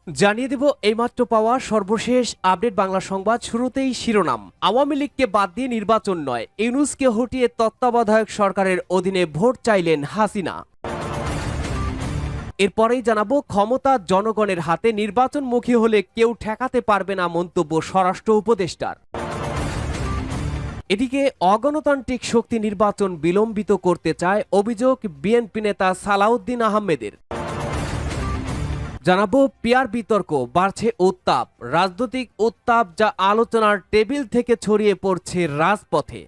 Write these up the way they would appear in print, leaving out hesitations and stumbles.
জানিয়ে দেব এইমাত্র পাওয়া সর্বশেষ আপডেট বাংলা সংবাদ। শুরুতেই শিরোনাম। আওয়ামী লীগকে বাদ দিয়ে নির্বাচন নয়, ইউনূসকে হটিয়ে তত্ত্বাবধায়ক সরকারের অধীনে ভোট চাইলেন হাসিনা। এরপরেই জানাবো, ক্ষমতা জনগণের হাতে, নির্বাচনমুখী হলে কেউ ঠেকাতে পারবে না মন্তব্য স্বরাষ্ট্র উপদেষ্টার। এদিকে অগণতান্ত্রিক শক্তি নির্বাচন বিলম্বিত করতে চায়, অভিযোগ বিএনপি নেতা সালাউদ্দিন আহমেদের। জানাবো, পিয়ার বিতর্ক, বাড়ছে উত্তাপ, রাজনৈতিক উত্তাপ যা আলোচনার টেবিল থেকে ছড়িয়ে পড়ছে রাজপথে।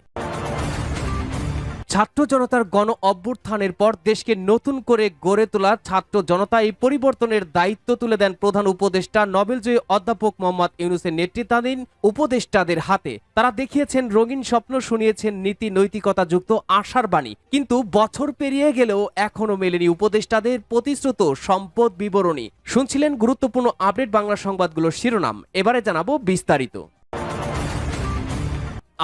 ছাত্র জনতার গণ অভ্যুত্থানের পর দেশকে নতুন করে গড়ে তোলা ছাত্র জনতা এই পরিবর্তনের দায়িত্ব তুলে দেন প্রধান উপদেষ্টা নোবেলজয়ী অধ্যাপক মোহাম্মদ ইউনূসের নেতৃত্বাধীন উপদেষ্টাদের হাতে। তারা দেখিয়েছেন রঙিন স্বপ্ন, শুনিয়েছেন নীতি নৈতিকতা যুক্ত আশার বাণী, কিন্তু বছর পেরিয়ে গেলেও এখনো মেলেনি উপদেষ্টাদের প্রতিশ্রুত সম্পদ বিবরণী। শুনছিলেন গুরুত্বপূর্ণ আপডেট বাংলা সংবাদগুলোর শিরোনাম। এবারে জানাবো বিস্তারিত।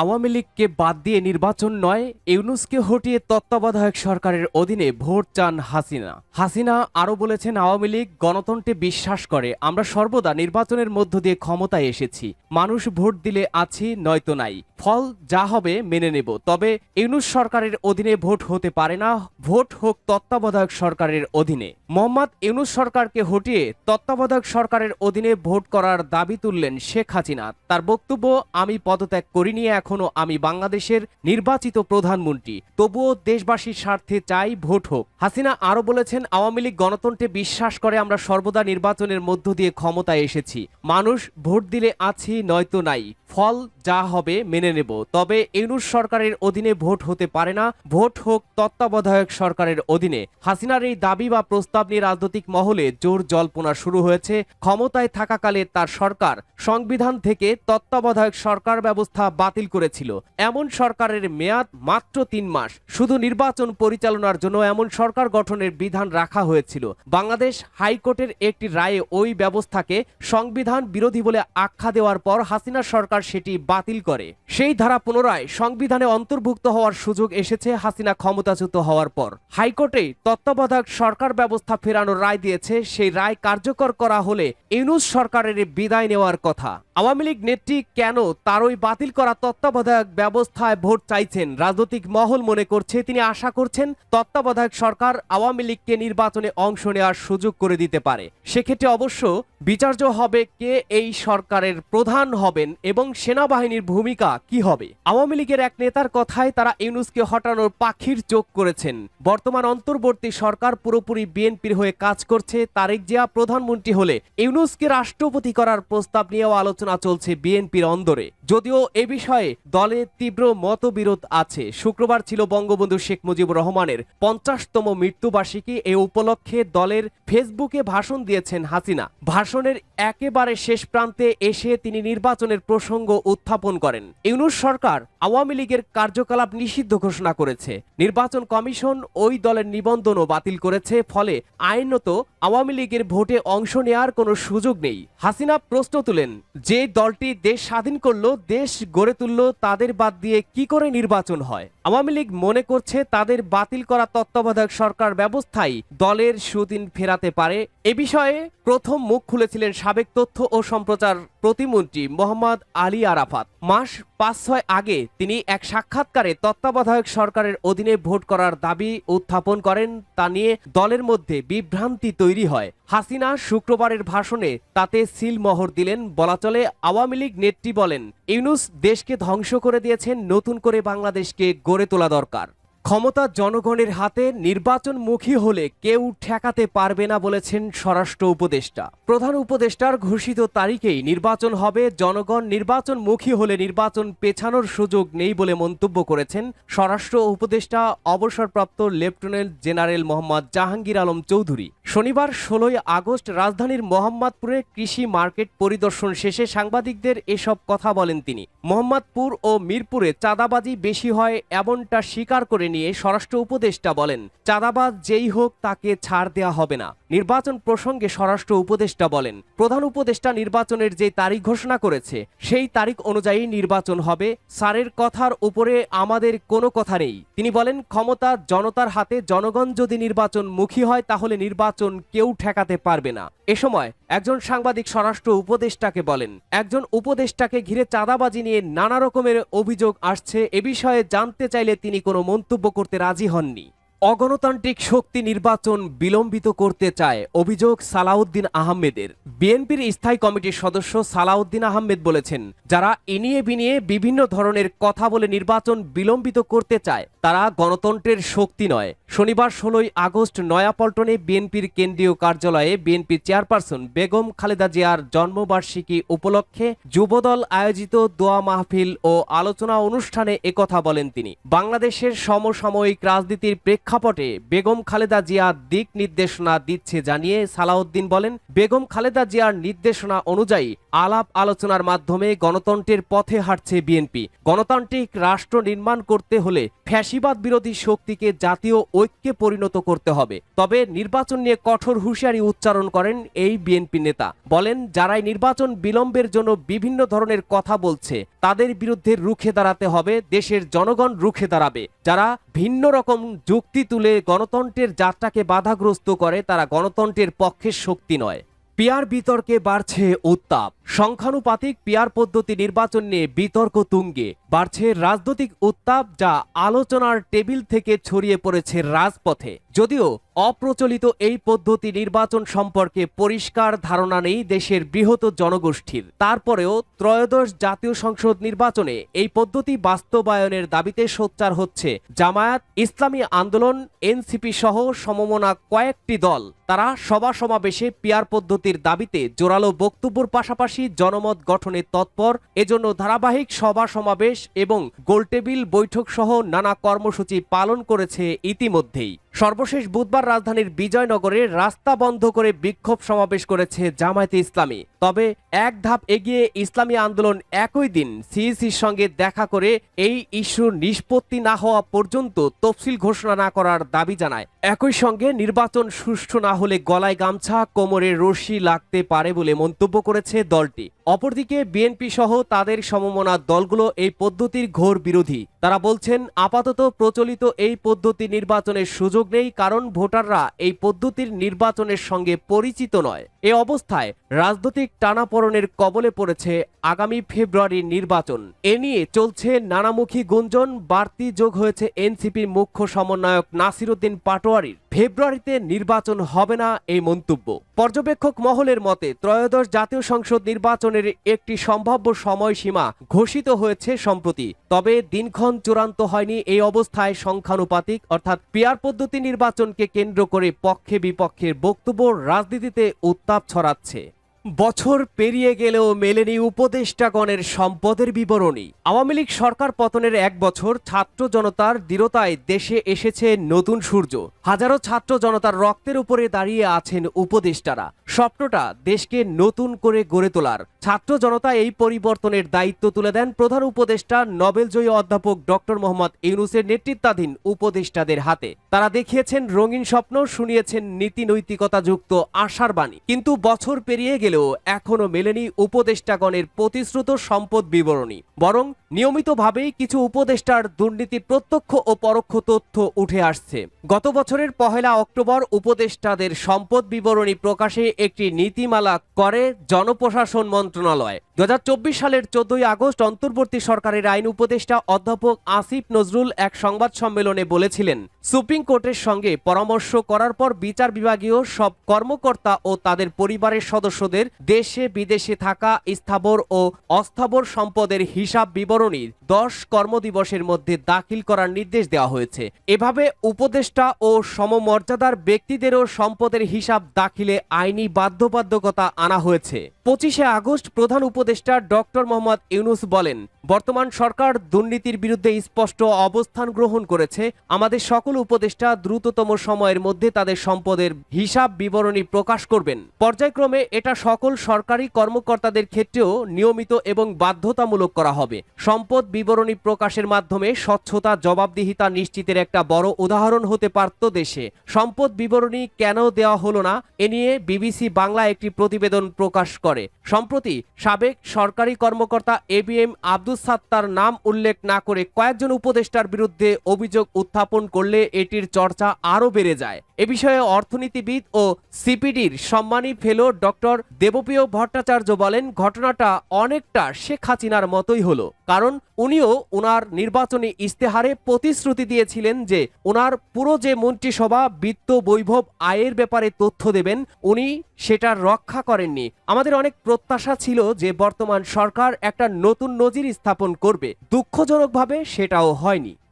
আওয়ামী লীগকে বাদ দিয়ে নির্বাচন নয়, ইউনূসকে হটিয়ে তত্ত্বাবধায়ক সরকারের অধীনে ভোট চান হাসিনা। হাসিনা আরও বলেছেন, আওয়ামী লীগ গণতন্ত্রে বিশ্বাস করে, আমরা সর্বদা নির্বাচনের মধ্য দিয়ে ক্ষমতায় এসেছি। মানুষ ভোট দিলে আছি, নয়তো নাই, ফল যা হবে মেনে নেব। তবে ইউনূস সরকারের অধীনে ভোট হতে পারে না, ভোট হোক তত্ত্বাবধায়ক সরকারের অধীনে। মোহাম্মদ ইউনূস সরকারকে হটিয়ে তত্ত্বাবধায়ক সরকারের অধীনে ভোট করার দাবি তুললেন শেখ হাসিনা। তার বক্তব্য, আমি পদত্যাগ করিনি, এখনো আমি বাংলাদেশের নির্বাচিত প্রধানমন্ত্রী, তবুও দেশবাসীর স্বার্থে চাই ভোট হোক। হাসিনা আরও বলেছেন, আওয়ামী লীগ গণতন্ত্রে বিশ্বাস করে, আমরা সর্বদা নির্বাচনের মধ্য দিয়ে ক্ষমতায় এসেছি। মানুষ ভোট দিলে আছি, নয়তো নাই, ফল যা হবে মেনে নেব। তবে ইউনূস সরকারের অধীনে ভোট হতে পারে না, ভোট হোক তত্ত্বাবধায়ক সরকারের অধীনে। হাসিনার এই দাবি বা প্রস্তাব নিয়ে রাজনৈতিক মহলে জোর জল্পনা শুরু হয়েছে। ক্ষমতায় থাকাকালে তার সরকার সংবিধান থেকে তত্ত্বাবধায়ক সরকার ব্যবস্থা বাতিল করেছিল। এমন সরকারের মেয়াদ মাত্র 3 মাস। শুধু নির্বাচন পরিচালনার জন্য এমন সরকার গঠনের বিধান রাখা হয়েছিল। বাংলাদেশ হাইকোর্টের একটি রায়ে ওই ব্যবস্থাকে সংবিধান বিরোধী বলে আখ্যা দেওয়ার পর হাসিনা সরকার সেটি বাতিল করে। সেই ধারা পুনরায় সংবিধানে অন্তর্ভুক্ত হওয়ার সুযোগ এসেছে হাসিনা ক্ষমতাচ্যুত হওয়ার পর। হাইকোর্টে তত্ত্বাবধায়ক সরকার ব্যবস্থা ফেরানোর রায় দিয়েছে। সেই রায় কার্যকর করা হলে ইউনূস সরকারের বিদায় নেওয়ার কথা। আওয়ামী লীগ নেত্রী কেন তার ওই বাতিল করা তত্ত্বাবধায়ক ব্যবস্থায় ভোট চাইছেন? রাজনৈতিক মহল মনে করছে, তিনি আশা করছেন তত্ত্বাবধায়ক সরকার আওয়ামী লীগকে নির্বাচনে অংশ নেওয়ার সুযোগ করে দিতে পারে। সেক্ষেত্রে অবশ্য বিচার্য হবে কে এই সরকারের প্রধান হবেন এবং সেনাবাহিনীর ভূমিকা কি হবে। আওয়ামী লীগের এক নেতার কথায়, তারা ইউনূসকে হটানোর পাখির চোখ করেছেন। বর্তমান অন্তর্বর্তী সরকার পুরোপুরি বিএনপির হয়ে কাজ করছে। তারেক জিয়া প্রধানমন্ত্রী হলে ইউনূসকে রাষ্ট্রপতি করার প্রস্তাব নিয়েও আলোচনা চলছে বিএনপির অন্দরে। যদিও এ বিষয়ে দলে তীব্র মতবিরোধ আছে। শুক্রবার ছিল বঙ্গবন্ধু শেখ মুজিবুর রহমানের 50তম মৃত্যুবার্ষিকী। এ উপলক্ষে দলের ফেসবুকে ভাষণ দিয়েছেন হাসিনা। ভাষণের একেবারে শেষ প্রান্তে এসে তিনি নির্বাচনের প্রসঙ্গ উত্থাপন করেন। ইউনূস সরকার আওয়ামী লীগের কার্যকলাপ নিষিদ্ধ ঘোষণা করেছে। নির্বাচন কমিশন ওই দলের নিবন্ধনও বাতিল করেছে। ফলে আইনত আওয়ামী লীগের ভোটে অংশ নেওয়ার কোনো সুযোগ নেই। হাসিনা প্রশ্ন তুলেন, যে দলটি দেশ স্বাধীন করলো, দেশ গড়ে তুললো, তাদের বাদ দিয়ে কি করে নির্বাচন হয়? আওয়ামী লীগ মনে করছে তাদের বাতিল করা তত্ত্বাবধায়ক সরকার ব্যবস্থাই দলের সুদিন ফেরাতে পারে। এ বিষয়ে প্রথম মুখ খুলেছিলেন সাবেক তথ্য ও সম্প্রচার প্রতিমন্ত্রী মোহাম্মদ আলী আরাফাত। মাস 5-6 আগে তিনি এক সাক্ষাৎকারে তত্ত্বাবধায়ক সরকারের অধীনে ভোট করার দাবি উত্থাপন করেন। তা নিয়ে দলের মধ্যে বিভ্রান্তি তৈরি হয়। হাসিনা শুক্রবারের ভাষণে তাতে সিলমোহর দিলেন। বলা চলে, আওয়ামী লীগ নেত্রী বলেন, ইউনূস দেশকে ধ্বংস করে দিয়েছেন, নতুন করে বাংলাদেশকে গড়ে তোলা দরকার। ক্ষমতা জনগণের হাতে, নির্বাচনমুখী হলে কেউ ঠেকাতে পারবে না বলেছেন স্বরাষ্ট্র উপদেষ্টা। প্রধান উপদেষ্টার ঘোষিত তারিখেই নির্বাচন হবে। জনগণ নির্বাচনমুখী হলে নির্বাচন পেছানোর সুযোগ নেই বলে মন্তব্য করেছেন স্বরাষ্ট্র উপদেষ্টা অবসরপ্রাপ্ত লেফটেন্যান্ট জেনারেল মোহাম্মদ জাহাঙ্গীর আলম চৌধুরী। শনিবার 16 আগস্ট রাজধানীর মোহাম্মদপুরে কৃষি মার্কেট পরিদর্শন শেষে সাংবাদিকদের এসব কথা বলেন তিনি। মোহাম্মদপুর ও মিরপুরে চাঁদাবাজি বেশি হয় এমনটা স্বীকার করে নিয়ে স্বরাষ্ট্র উপদেষ্টা বলেন, চাঁদাবাজ যেই হোক তাকে ছাড় দেয়া হবে না। নির্বাচন প্রসঙ্গে স্বরাষ্ট্র উপদেষ্টা বলেন, প্রধান উপদেষ্টা নির্বাচনের যে তারিখ ঘোষণা করেছে সেই তারিখ অনুযায়ী নির্বাচন হবে। স্যারের কথার উপরে আমাদের কোনো কথা নেই। তিনি বলেন, ক্ষমতা জনতার হাতে, জনগণ যদি নির্বাচনমুখী হয় তাহলে নির্বাচন কেউ ঠেকাতে পারবে না। এ সময় একজন সাংবাদিক স্বরাষ্ট্র উপদেষ্টাকে বলেন, একজন উপদেষ্টাকে ঘিরে চাঁদাবাজি নিয়ে নানা রকমের অভিযোগ আসছে। এ বিষয়ে জানতে চাইলে তিনি কোনো মন্তব্য করতে রাজি হননি। অগণতান্ত্রিক শক্তি নির্বাচন বিলম্বিত করতে চায়, অভিযোগ সালাউদ্দিন আহমেদের। বিএনপির স্থায়ী কমিটির সদস্য সালাউদ্দিন আহমেদ বলেছেন, যারা ইনিয়ে বিনিয়ে বিভিন্ন ধরনের কথা বলে নির্বাচন বিলম্বিত করতে চায় তারা গণতন্ত্রের শক্তি নয়। শনিবার 16 আগস্ট নয়াপল্টনে বিএনপির কেন্দ্রীয় কার্যালয়ে বিএনপি চেয়ারপারসন বেগম খালেদা জিয়ার জন্মবার্ষিকী উপলক্ষে যুবদল আয়োজিত দোয়া মাহফিল ও আলোচনা অনুষ্ঠানে একথা বলেন তিনি। বাংলাদেশের সমসাময়িক রাজনীতির প্রেক্ষাপটে বেগম খালেদা জিয়া দিক নির্দেশনা দিচ্ছে জানিয়ে সালাউদ্দিন বলেন, বেগম খালেদা জিয়ার নির্দেশনা অনুযায়ী আলাপ আলোচনার মাধ্যমে গণতন্ত্রের পথে হাঁটছে বিএনপি। গণতান্ত্রিক রাষ্ট্র নির্মাণ করতে হলে ফ্যাসিবাদ বিরোধী শক্তিকে জাতীয় ঐক্যে পরিণত করতে হবে। তবে নির্বাচন নিয়ে কঠোর হুঁশিয়ারি উচ্চারণ করেন এই বিএনপি নেতা। বলেন, যারাই নির্বাচন বিলম্বের জন্য বিভিন্ন ধরনের কথা বলছে তাদের বিরুদ্ধে রুখে দাঁড়াতে হবে। দেশের জনগণ রুখে দাঁড়াবে। যারা ভিন্ন রকম যুক্তি তুলে গণতন্ত্রের যাত্রাকে বাধাগ্রস্ত করে তারা গণতন্ত্রের পক্ষের শক্তি নয়। পিয়ার বিতর্কে বাড়ছে উত্তাপ। সংখ্যানুপাতিক পিয়ার পদ্ধতি নির্বাচন নিয়ে বিতর্ক তুঙ্গে। বাড়ছে রাজনৈতিক উত্তাপ, যা আলোচনার টেবিল থেকে ছড়িয়ে পড়েছে রাজপথে। যদিও অপ্রচলিত এই পদ্ধতি নির্বাচন সম্পর্কে পরিষ্কার ধারণা নেই দেশের বৃহৎ জনগোষ্ঠীর, তারপরেও ত্রয়োদশ জাতীয় সংসদ নির্বাচনে এই পদ্ধতি বাস্তবায়নের দাবিতে সোচ্চার হচ্ছে জামায়াত, ইসলামী আন্দোলন, এনসিপি সহ সমমনা কয়েকটি দল। তারা সভা সমাবেশে পিয়ার পদ্ধতির দাবিতে জোরালো বক্তব্যের পাশাপাশি জনমত গঠনে তৎপর। এজন্য ধারাবাহিক সভা সমাবেশ এবং গোলটেবিল বৈঠক সহ নানা কর্মসূচি পালন করেছে ইতিমধ্যেই। সর্বশেষ বুধবার রাজধানীর বিজয়নগরে রাস্তা বন্ধ করে বিক্ষোভ সমাবেশ করেছে জামায়াতে ইসলামী। তবে এক ধাপ এগিয়ে ইসলামী আন্দোলন একই দিন সিইসির সঙ্গে দেখা করে এই ইস্যুর নিষ্পত্তি না হওয়া পর্যন্ত তফসিল ঘোষণা না করার দাবি জানায়। একই সঙ্গে নির্বাচন সুষ্ঠু না হলে গলায় গামছা, কোমরে রশি লাগতে পারে বলে মন্তব্য করেছে দলটি। অপরদিকে বিএনপি সহ তাদের সমমনা দলগুলো এই পদ্ধতির ঘোর বিরোধী। তারা বলছেন, আপাতত প্রচলিত এই পদ্ধতি নির্বাচনের সুযোগ নেই, কারণ ভোটাররা এই পদ্ধতির নির্বাচনের সঙ্গে পরিচিত নয়। এ অবস্থায় রাজনৈতিক টানাপোড়েনের কবলে পড়েছে আগামী ফেব্রুয়ারির নির্বাচন। এ নিয়ে চলছে নানামুখী গুঞ্জন। বাড়তি যোগ হয়েছে এনসিপির মুখ্য সমন্বয়ক নাসিরউদ্দিন পাটোয়ারির ফেব্রুয়ারিতে নির্বাচন হবে না এই মন্তব্য। পর্যবেক্ষক মহলের মতে ত্রয়োদশ জাতীয় সংসদ নির্বাচনের একটি সম্ভাব্য সময়সীমা ঘোষিত হয়েছে সম্প্রতি। তবে দিনক্ষণ চূড়ান্ত হয়নি। এই অবস্থায় সংখ্যানুপাতিক অর্থাৎ পিয়ার পদ্ধতি নির্বাচনকে কেন্দ্র করে পক্ষে বিপক্ষের বক্তব্য রাজনীতিতে উত্তাপ ছড়াচ্ছে। বছর পেরিয়ে গেলেও মেলেনি উপদেষ্টাগণের সম্পদের বিবরণী। আওয়ামী লীগ সরকার পতনের 1 বছর, ছাত্র জনতার দৃঢ়তায় দেশে এসেছে নতুন সূর্য। হাজারো ছাত্র জনতার রক্তের উপরে দাঁড়িয়ে আছেন উপদেষ্টারা। স্বপ্নটা দেশকে নতুন করে গড়ে তোলার। ছাত্র জনতা এই পরিবর্তনের দায়িত্ব তুলে দেন প্রধান উপদেষ্টা নোবেলজয়ী অধ্যাপক ডক্টর মোহাম্মদ ইউনূসের নেতৃত্বাধীন উপদেষ্টাদের হাতে। তারা দেখিয়েছেন রঙিন স্বপ্ন, শুনিয়েছেন নীতি নৈতিকতাযুক্ত আশার বাণী। কিন্তু বছর পেরিয়ে গেলেও এখনো মেলেনি উপদেষ্টাগণের প্রতিশ্রুত সম্পদ বিবরণী। বরং নিয়মিতভাবেই কিছু উপদেষ্টার দুর্নীতির প্রত্যক্ষ ও পরোক্ষ তথ্য উঠে আসছে। গত বছরের 1 অক্টোবর উপদেষ্টাদের সম্পদ বিবরণী প্রকাশে একটি নীতিমালা করে জনপ্রশাসন মন্ত্রণালয়। 2024 সালের 14 আগস্ট অন্তর্বর্তী সরকারের আইন উপদেষ্টা অধ্যাপক আসিফ নজরুল এক সংবাদ সম্মেলনে বলেছিলেন, সুপ্রিম কোর্টের সঙ্গে পরামর্শ করার পর বিচার বিভাগীয় সব কর্মকর্তা ও তাদের পরিবারের সদস্যদের দেশে বিদেশে থাকা স্থাবর ও অস্থাবর সম্পদের হিসাব বিবরণী 10 কর্মদিবসের মধ্যে দাখিল করার নির্দেশ দেওয়া হয়েছে। এভাবে উপদেষ্টা ও সমমর্যাদার ব্যক্তিদেরও সম্পদের হিসাব দাখিলে আইনি বাধ্যবাধকতা আনা হয়েছে। 25শে আগস্ট প্রধান উপদেষ্টা ডক্টর মোহাম্মদ ইউনূস বলেন, বর্তমান সরকার দুর্নীতির বিরুদ্ধে স্পষ্ট অবস্থান গ্রহণ করেছে। আমাদের সকল উপদেষ্টা দ্রুততম সময়ের মধ্যে তাদের সম্পদের হিসাব বিবরণী প্রকাশ করবেন। পর্যায়ক্রমে এটা সকল সরকারি কর্মকর্তাদের ক্ষেত্রেও নিয়মিত এবং বাধ্যতামূলক করা হবে। সম্পদ বিবরণী প্রকাশের মাধ্যমে স্বচ্ছতা, জবাবদিহিতা নিশ্চিতের একটা বড় উদাহরণ হতে পারত দেশে। সম্পদ বিবরণী কেন দেওয়া হলো না, এ নিয়ে বিবিসি বাংলা একটি প্রতিবেদন প্রকাশ করে। সম্প্রতি সাবেক সরকারি কর্মকর্তা এবিএম আব্দুস সাত্তার নাম উল্লেখ না করে কয়েকজন উপদেষ্টার বিরুদ্ধে অভিযোগ উত্থাপন করলে এটির চর্চা আরও বেড়ে যায়। এ বিষয়ে অর্থনীতিবিদ ও সিপিডির সম্মানী ফেলো ডক্টর দেবপ্রিয় ভট্টাচার্য বলেন, ঘটনাটা অনেকটা শেখ হাসিনার মতোই হলো। কারণ উনিও ওনার নির্বাচনী ইস্তেহারে প্রতিশ্রুতি দিয়েছিলেন যে ওনার পুরো যে মন্ত্রিসভা বিত্ত বৈভব আয়ের ব্যাপারে তথ্য দেবেন, উনি সেটা রক্ষা করেননি। আমাদের অনেক প্রত্যাশা ছিল যে বর্তমান সরকার একটা নতুন নজির স্থাপন করবে। দুঃখজনকভাবে সেটাও হয়নি।